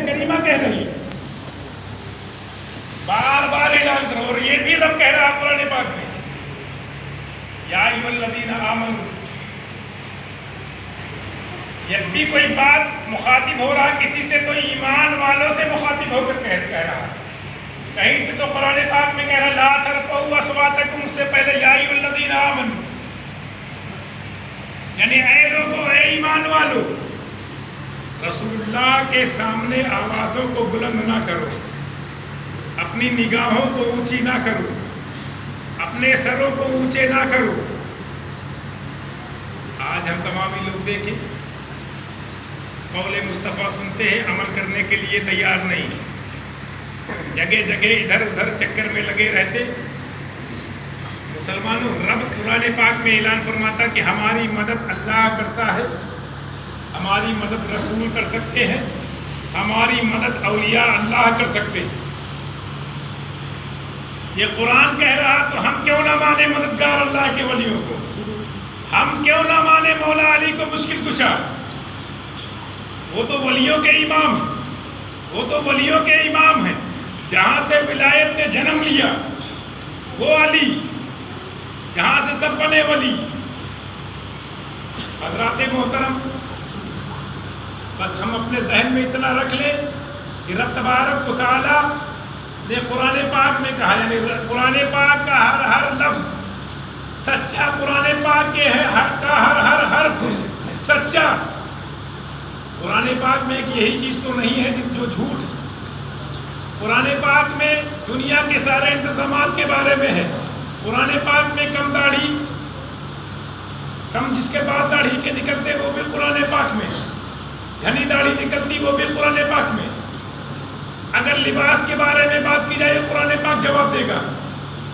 کریمہ کہہ رہی ہے، بار بار اعلان کرو. اور یہ بھی رب کہہ رہا ہے قرآن پاک میں، یا ایھا الذین آمنوا. جب بھی کوئی بات مخاطب ہو رہا کسی سے تو ایمان والوں سے مخاطب ہو کر کہہ رہا ہے. کہیں پہ تو قرآن پاک میں کہہ رہا لا ترفعوا اصواتکم، اس سے پہلے یا ایھا الذین آمنوا، یعنی اے لوگو، اے ایمان والو، رسول اللہ کے سامنے آوازوں کو بلند نہ کرو، اپنی نگاہوں کو اونچی نہ کرو، اپنے سروں کو اونچے نہ کرو. آج ہم تمام ہی لوگ دیکھیں، قول مصطفیٰ سنتے ہیں، عمل کرنے کے لیے تیار نہیں، جگہ جگہ ادھر ادھر چکر میں لگے رہتے. مسلمانوں، رب قرآن پاک میں اعلان فرماتا کہ ہماری مدد اللہ کرتا ہے، ہماری مدد رسول کر سکتے ہیں، ہماری مدد اولیاء اللہ کر سکتے ہیں. یہ قرآن کہہ رہا تو ہم کیوں نہ مانے مددگار اللہ کے ولیوں کو، ہم کیوں نہ مانے مولا علی کو مشکل کشا. وہ تو ولیوں کے امام ہیں، وہ تو ولیوں کے امام ہیں. جہاں سے ولایت نے جنم لیا وہ علی، جہاں سے سب بنے ولی. حضرات محترم، بس ہم اپنے ذہن میں اتنا رکھ لیں کہ رب تبارک و تعالیٰ نے قرآن پاک میں کہا، یعنی قرآن پاک کا ہر لفظ سچا، قرآن پاک کے ہر حرف سچا. قرآن پاک میں ایک یہی چیز تو نہیں ہے جو جھوٹ. قرآن پاک میں دنیا کے سارے انتظامات کے بارے میں ہے. قرآن پاک میں کم داڑھی، کم جس کے بعد داڑھی کے نکلتے وہ بھی قرآن پاک میں، گھنی داڑھی نکلتی وہ بھی قرآن پاک میں. اگر لباس کے بارے میں بات کی جائے قرآن پاک جواب دے گا،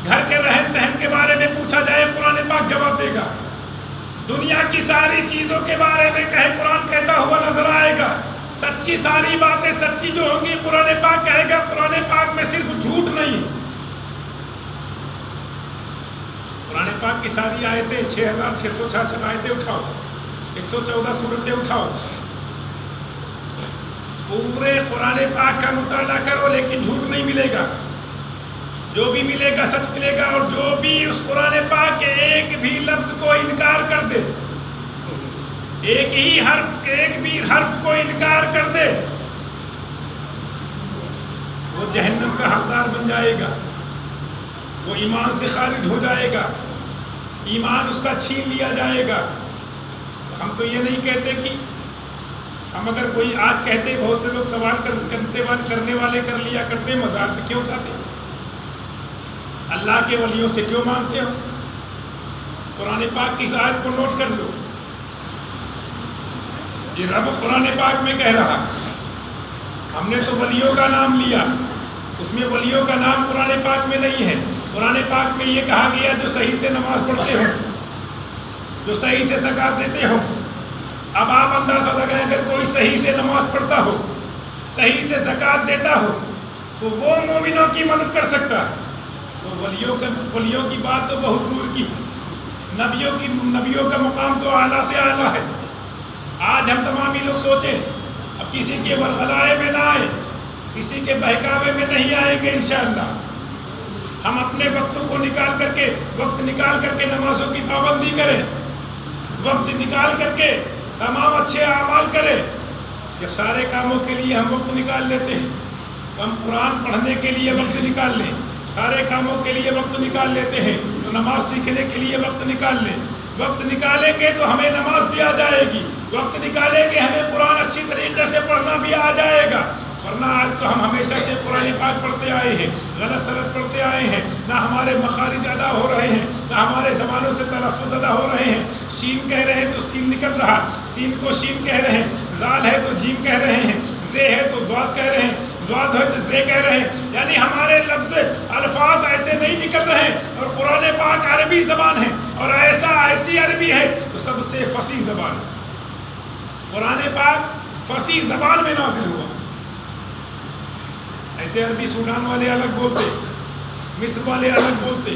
گھر کے رہن سہن کے بارے میں پوچھا جائے قرآن پاک جواب دے گا، دنیا کی ساری چیزوں کے بارے میں کہے قرآن کہتا ہوا نظر آئے گا. سچی ساری باتیں سچی جو ہوں گی قرآن پاک کہے گا. قرآن پاک میں صرف جھوٹ نہیں. قرآن پاک کی ساری آیتیں 6666 آیتیں اٹھاؤ، 114 سورتیں اٹھاؤ، پورے قرآن پاک کا مطالعہ کرو، لیکن جھوٹ نہیں ملے گا. جو بھی ملے گا سچ ملے گا. اور جو بھی اس قرآن پاک کے ایک بھی لفظ کو انکار کر دے، ایک بھی حرف کو انکار کر دے، وہ جہنم کا حقدار بن جائے گا، وہ ایمان سے خارج ہو جائے گا، ایمان اس کا چھین لیا جائے گا. ہم تو یہ نہیں کہتے کہ ہم اگر کوئی آج کہتے، بہت سے لوگ سوال کرنے والے کر لیا کرتے، مذاق میں کیوں اٹھاتے، اللہ کے ولیوں سے کیوں مانگتے ہو؟ قرآن پاک کی اس آیت کو نوٹ کر لو. یہ رب قرآن پاک میں کہہ رہا، ہم نے تو ولیوں کا نام لیا، اس میں ولیوں کا نام قرآن پاک میں نہیں ہے. قرآن پاک میں یہ کہا گیا جو صحیح سے نماز پڑھتے ہو، جو صحیح سے زکوٰۃ دیتے ہو. اب آپ اندازہ لگائیں، اگر کوئی صحیح سے نماز پڑھتا ہو، صحیح سے زکوٰۃ دیتا ہو، تو وہ مومنوں کی مدد کر سکتا ہے. تو ولیوں کی بات تو بہت دور کی، نبیوں کا مقام تو اعلیٰ سے اعلیٰ ہے. آج ہم تمام ہی لوگ سوچیں، اب کسی کے ورغلائے میں نہ آئے، کسی کے بہکاوے میں نہیں آئیں گے انشاءاللہ. ہم اپنے وقتوں کو وقت نکال کر کے نمازوں کی پابندی کریں، وقت نکال کر کے تمام اچھے اعمال کریں. جب سارے کاموں کے لیے ہم وقت نکال لیتے ہیں، تو ہم قرآن پڑھنے کے لیے وقت نکال لیں، سارے کاموں کے لیے وقت نکال لیتے ہیں، تو نماز سیکھنے کے لیے وقت نکال لیں. وقت نکالیں گے تو ہمیں نماز بھی آ جائے گی، وقت نکالیں گے ہمیں قرآن اچھی طریقے سے پڑھنا بھی آ جائے گا. ورنہ آج تو ہم ہمیشہ سے قرآن پاک پڑھتے آئے ہیں، غلط سلط پڑھتے آئے ہیں، نہ ہمارے مخارج ادا ہو رہے ہیں، نہ ہمارے زبانوں سے تلفظ ادا ہو رہے ہیں. شین کہہ رہے ہیں تو سین نکل رہا، سین کو شین کہہ رہے ہیں، زال ہے تو جیم کہہ رہے ہیں، زے ہے تو ضاد کہہ رہے ہیں، ضاد ہے تو زے کہہ رہے ہیں. یعنی ہمارے الفاظ ایسے نہیں نکل رہے ہیں. اور قرآن پاک عربی زبان ہے، اور ایسی عربی ہے تو سب سے فصیح زبان ہے. قرآن پاک فصیح زبان میں نازل ہوا. ایسے عربی سوڈان والے الگ بولتے، مصر والے الگ بولتے،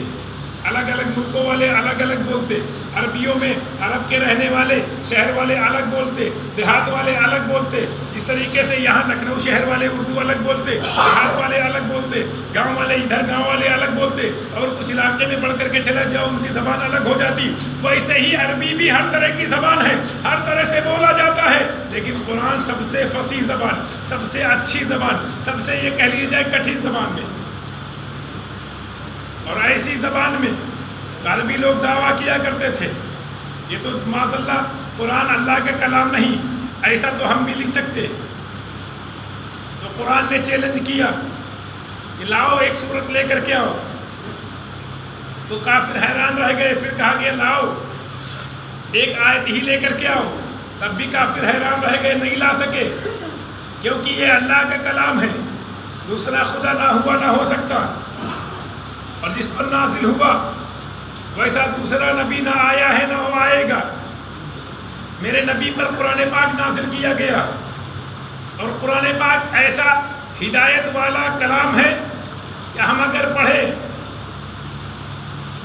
الگ الگ ملکوں والے الگ الگ بولتے، عربیوں میں عرب کے رہنے والے شہر والے الگ بولتے، دیہات والے الگ بولتے، جس طریقے سے یہاں لکھنؤ شہر والے اردو الگ بولتے، دیہات والے الگ بولتے، گاؤں والے ادھر گاؤں والے الگ بولتے، اور کچھ علاقے میں پڑھ کر کے چلا جاؤ ان کی زبان الگ ہو جاتی۔ ویسے ہی عربی بھی ہر طرح کی زبان ہے، ہر طرح سے بولا جاتا ہے، لیکن قرآن سب سے فصیح زبان، سب سے اچھی زبان، سب سے یہ کہہ لیجیے جائے کٹھن زبان میں، اور ایسی زبان میں عربی لوگ دعویٰ کیا کرتے تھے یہ تو معاذ اللہ قرآن اللہ کا کلام نہیں، ایسا تو ہم بھی لکھ سکتے۔ تو قرآن نے چیلنج کیا کہ لاؤ ایک سورت لے کر کے آؤ، تو کافر حیران رہ گئے، پھر کہا گیا لاؤ ایک آیت ہی لے کر کے آؤ، تب بھی کافر حیران رہ گئے، نہیں لا سکے، کیونکہ یہ اللہ کا کلام ہے، دوسرا خدا نہ ہوا نہ ہو سکتا، اور جس پر نازل ہوا ویسا دوسرا نبی نہ آیا ہے نہ وہ آئے گا۔ میرے نبی پر قرآن پاک نازل کیا گیا، اور قرآن پاک ایسا ہدایت والا کلام ہے کہ ہم اگر پڑھیں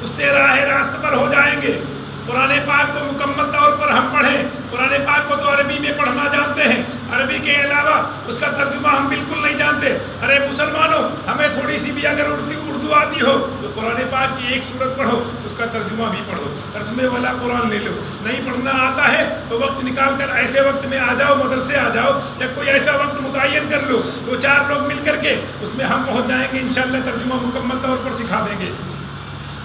اس سے راہ راست پر ہو جائیں گے۔ قرآن پاک کو مکمل طور پر ہم پڑھیں، قرآن پاک کو تو عربی میں پڑھنا جانتے ہیں، عربی کے علاوہ اس کا ترجمہ ہم بالکل نہیں جانتے۔ ارے مسلمانوں، ہمیں تھوڑی سی بھی اگر اردو آتی ہو تو قرآن پاک کی ایک سورت پڑھو، اس کا ترجمہ بھی پڑھو، ترجمے والا قرآن لے لو۔ نہیں پڑھنا آتا ہے تو وقت نکال کر ایسے وقت میں آ جاؤ، مدرسے آ جاؤ، یا کوئی ایسا وقت متعین کر لو، 2-4 لوگ مل کر کے اس میں ہم پہنچ جائیں گے، انشاءاللہ ترجمہ مکمل طور پر سکھا دیں گے۔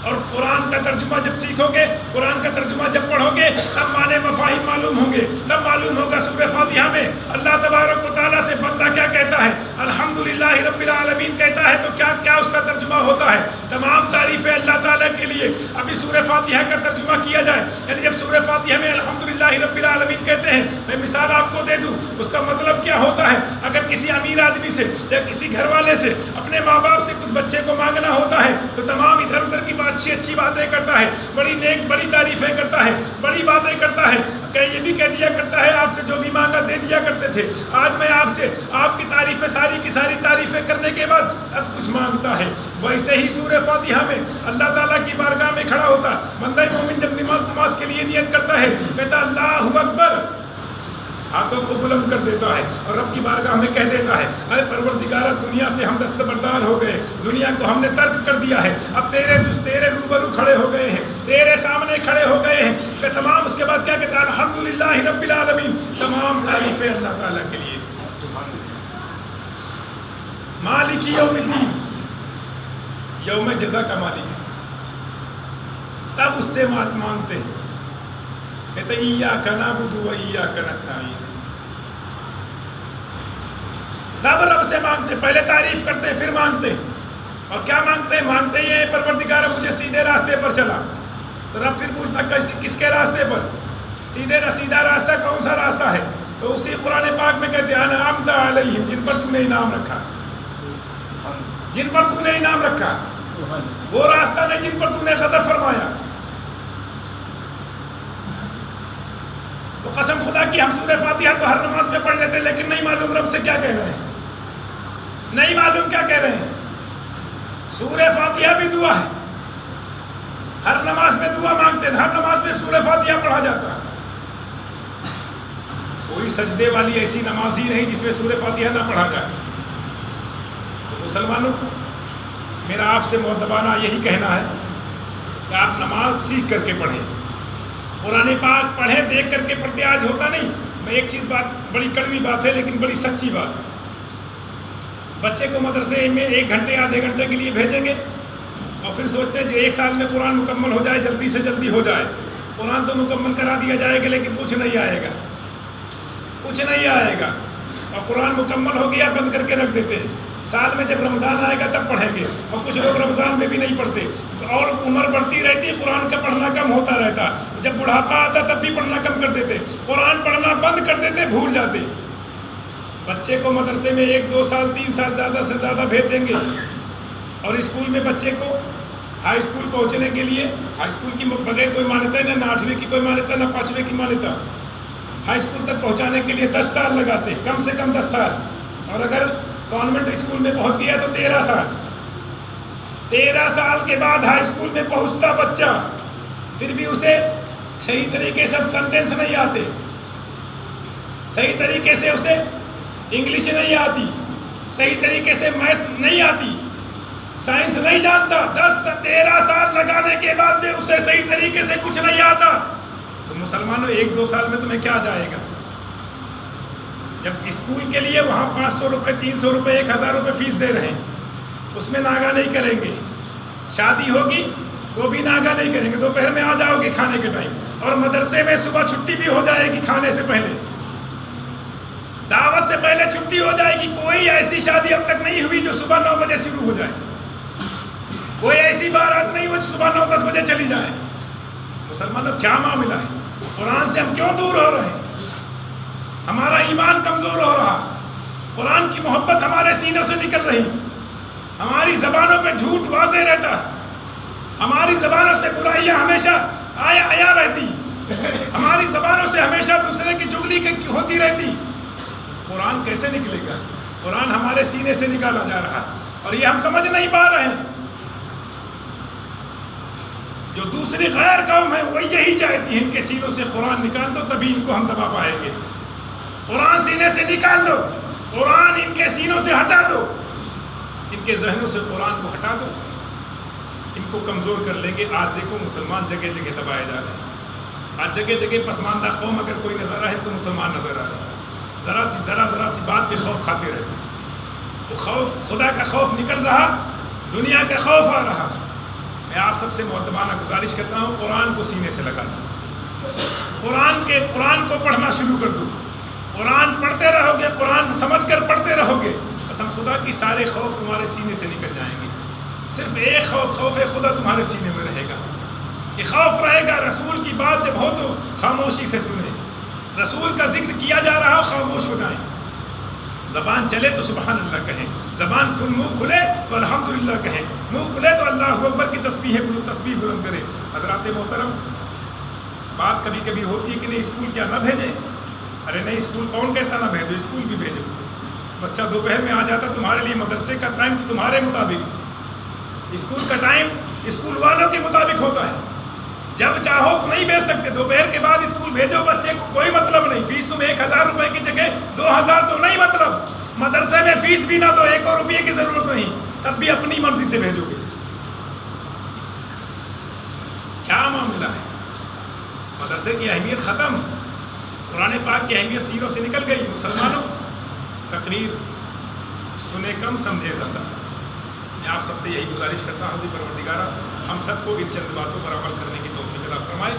اور قرآن کا ترجمہ جب سیکھو گے، قرآن کا ترجمہ جب پڑھو گے، تب معنی مفاہیم معلوم ہوں گے، تب معلوم ہوگا سورہ فاتحہ میں اللہ تبارک و تعالیٰ سے بندہ کیا کہتا ہے، الحمدللہ رب العالمین کہتا ہے تو کیا کیا اس کا ترجمہ ہوتا ہے۔ تمام تعریفیں اللہ تعالیٰ کے لیے۔ ابھی سورہ فاتحہ کا ترجمہ کیا جائے، یعنی جب سورہ فاتحہ میں الحمدللہ رب العالمین کہتے ہیں، میں مثال آپ کو دے دوں اس کا مطلب کیا ہوتا ہے۔ اگر کسی امیر آدمی سے یا کسی گھر والے سے اپنے ماں باپ سے کچھ بچے کو مانگنا ہوتا ہے تو تمام ادھر ادھر کی اچھی باتیں کرتا ہے، بڑی نیک بڑی تعریفیں کرتا ہے، بڑی باتیں کرتا ہے، کہ یہ بھی کہہ دیا کرتا ہے آپ سے جو بھی مانگا دے دیا کرتے تھے، آج میں آپ سے آپ کی تعریفیں ساری کی ساری تعریفیں کرنے کے بعد تب کچھ مانگتا ہے۔ ویسے ہی سورہ فاتحہ میں اللہ تعالیٰ کی بارگاہ میں کھڑا ہوتا بندہ مومن جب نماز کے لیے نیت کرتا ہے، کہتا اللہ اکبر، ہاتھوں کو بلند کر دیتا ہے اور رب کی بارگاہ میں کہہ دیتا ہے، اے پروردگار، دنیا سے ہم دستبردار ہو گئے، دنیا کو ہم نے ترک کر دیا ہے، اب تیرے روبرو کھڑے ہو گئے ہیں، تیرے سامنے کھڑے ہو گئے ہیں، کہ تمام اس کے بعد کیا کہتا ہے، الحمدللہ رب العالمین، تمام تعریفیں اللہ تعالیٰ کے لیے۔ مالک یوم الدین، یوم جزا کا مالک ہے، تب اس سے مانگتے ہیں، کہتے ہیں ایاک نعبد و ایاک نستعین، تب رب سے مانگتے، پہلے تعریف کرتے پھر مانگتے، اور کیا مانگتے ہیں؟ مانگتے یہ پروردگار مجھے سیدھے راستے پر چلا، تو رب پھر پوچھتا کس کے راستے پر؟ سیدھا راستہ کون سا راستہ ہے؟ تو اسی قرآن پاک میں کہتے ہیں انعمت علیہم، جن پر تو نے انعام رکھا، جن پر تو نے انعام رکھا، وہ راستہ نہیں جن پر تو نے غضب فرمایا۔ تو قسم خدا کی ہم سورہ فاتحہ تو ہر نماز میں پڑھ لیتے، لیکن نہیں معلوم رب سے کیا کہہ رہے ہیں، نہیں معلوم کیا کہہ رہے ہیں۔ سورہ فاتحہ بھی دعا ہے، ہر نماز میں دعا مانگتے ہیں، ہر نماز میں سورہ فاتحہ پڑھا جاتا ہے۔ کوئی سجدے والی ایسی نماز ہی نہیں جس میں سورہ فاتحہ نہ پڑھا جائے۔ تو مسلمانوں، میرا آپ سے مؤدبانہ یہی کہنا ہے کہ آپ نماز سیکھ کر کے پڑھیں، قرآن پاک پڑھیں، دیکھ کر کے پڑھتے آج ہوتا نہیں۔ میں ایک چیز بات، بڑی کڑوی بات ہے لیکن بڑی سچی بات ہے، بچے کو مدرسے میں 1 گھنٹے آدھے گھنٹے کے لیے بھیجیں گے اور پھر سوچتے ہیں کہ 1 سال میں قرآن مکمل ہو جائے، جلدی سے جلدی ہو جائے۔ قرآن تو مکمل کرا دیا جائے گا لیکن کچھ نہیں آئے گا، کچھ نہیں آئے گا، اور قرآن مکمل ہو گیا بند کر کے رکھ دیتے ہیں۔ سال میں جب رمضان آئے گا تب پڑھیں گے، اور کچھ لوگ رمضان میں بھی نہیں پڑھتے، اور عمر بڑھتی رہتی، قرآن کا پڑھنا کم ہوتا رہتا، جب بڑھاپا آتا تب بھی پڑھنا کم کر دیتے، قرآن پڑھنا بند کر دیتے، بھول جاتے۔ بچے کو مدرسے میں 1-2 سال 3 سال زیادہ سے زیادہ بھیج دیں گے، اور اسکول میں بچے کو ہائی اسکول پہنچنے کے لیے، ہائی اسکول کی بغیر کوئی مانیتا ہے، نہ 8ویں کی کوئی مانیتا، نہ 5ویں کی مانیتا، ہائی اسکول تک پہنچانے کے لیے 10 سال لگاتے، کم سے کم 10 سال، اور اگر کانوینٹ اسکول میں پہنچ گیا تو 13 سال۔ 13 سال کے بعد ہائی اسکول میں پہنچتا بچہ، پھر بھی اسے صحیح طریقے سے سینٹینس نہیں آتے، صحیح طریقے سے اسے انگلش نہیں آتی، صحیح طریقے سے میتھ نہیں آتی، سائنس نہیں جانتا، 10 سے 13 سال لگانے کے بعد بھی اسے صحیح طریقے سے کچھ نہیں آتا، تو مسلمانوں 1-2 سال میں تمہیں کیا جائے گا؟ جب اسکول کے لیے وہاں 500 روپے 300 روپے 1000 روپے فیس دے رہے ہیں، اس میں ناغہ نہیں کریں گے، شادی ہوگی تو بھی ناغہ نہیں کریں گے، دوپہر میں آ جاؤ گے کھانے کے ٹائم، اور مدرسے میں صبح چھٹی بھی ہو جائے گی، کھانے سے پہلے دعوت سے پہلے چھٹی ہو جائے گی۔ کوئی ایسی شادی اب تک نہیں ہوئی جو صبح 9 بجے شروع ہو جائے، کوئی ایسی بارات نہیں ہوئی صبح 9-10 بجے چلی جائے۔ مسلمانوں کیا معاملہ ہے؟ قرآن سے ہم کیوں دور ہو رہے ہیں؟ ہمارا ایمان کمزور ہو رہا، قرآن کی محبت ہمارے سینوں سے نکل رہی، ہماری زبانوں پہ جھوٹ واضح رہتا، ہماری زبانوں سے برائیاں ہمیشہ آیا رہتی، ہماری زبانوں سے ہمیشہ دوسرے کی چغلی ہوتی رہتی۔ قرآن کیسے نکلے گا؟ قرآن ہمارے سینے سے نکالا جا رہا، اور یہ ہم سمجھ نہیں پا رہے ہیں۔ جو دوسری غیر قوم ہے وہ یہی چاہتی ہیں کہ سینوں سے قرآن نکال دو، تبھی ان کو ہم دبا پائیں گے۔ قرآن سینے سے نکال دو، قرآن ان کے سینوں سے ہٹا دو، ان کے ذہنوں سے قرآن کو ہٹا دو، ان کو کمزور کر لیں گے۔ آج دیکھو مسلمان جگہ جگہ دبائے جا رہے ہیں، آج جگہ جگہ پسماندہ قوم اگر کوئی نظر آئے تو مسلمان نظر آ رہے ہیں، ذرا سی بات بھی خوف کھاتے رہتے ہیں۔ وہ خوف، خدا کا خوف نکل رہا، دنیا کا خوف آ رہا۔ میں آپ سب سے معتمانہ گزارش کرتا ہوں، قرآن کو سینے سے لگا دو، قرآن کو پڑھنا شروع کر دو، قرآن پڑھتے رہو گے، قرآن سمجھ کر پڑھتے رہو گے، قسم خدا کی سارے خوف تمہارے سینے سے نکل جائیں گے۔ صرف ایک خوف خدا تمہارے سینے میں رہے گا، یہ خوف رہے گا رسول کی بات جب ہو تو خاموشی سے سنیں، رسول کا ذکر کیا جا رہا ہو خاموش ہو جائیں، زبان چلے تو سبحان اللہ کہیں، زبان منہ کھلے تو الحمدللہ کہیں، منہ کھلے تو اللہ اکبر کی تسبیح بلند کرے۔ حضرات محترم، بات کبھی کبھی ہوتی ہے کہ نہیں اسکول کیا نہ بھیجیں؟ ارے نہیں، اسکول کون کہتا نہ بھیجو؟ اسکول بھی بھیجو۔ بچہ دوپہر میں آ جاتا تمہارے لیے، مدرسے کا ٹائم تو تمہارے مطابق، اسکول کا ٹائم اسکول والوں کے مطابق ہوتا ہے، جب چاہو تو نہیں بھیج سکتے۔ دوپہر کے بعد اسکول بھیجو بچے کو، کوئی مطلب نہیں، فیس تم 1000 روپے کی جگہ 2000 تو نہیں مطلب، مدرسے میں فیس بھی نہ دو، 1 روپیے کی ضرورت نہیں، تب بھی اپنی مرضی سے بھیجو گے۔ کیا معاملہ ہے؟ مدرسے کی اہمیت ختم، قرآن پاک کی اہمیت سینوں سے نکل گئی۔ مسلمانوں، تقریر سنے کم سمجھے زیادہ، میں آپ سب سے یہی گزارش کرتا ہوں کہ پروردگارہ ہم سب کو ان چند باتوں پر عمل کرنے کی توفیق عطا فرمائے۔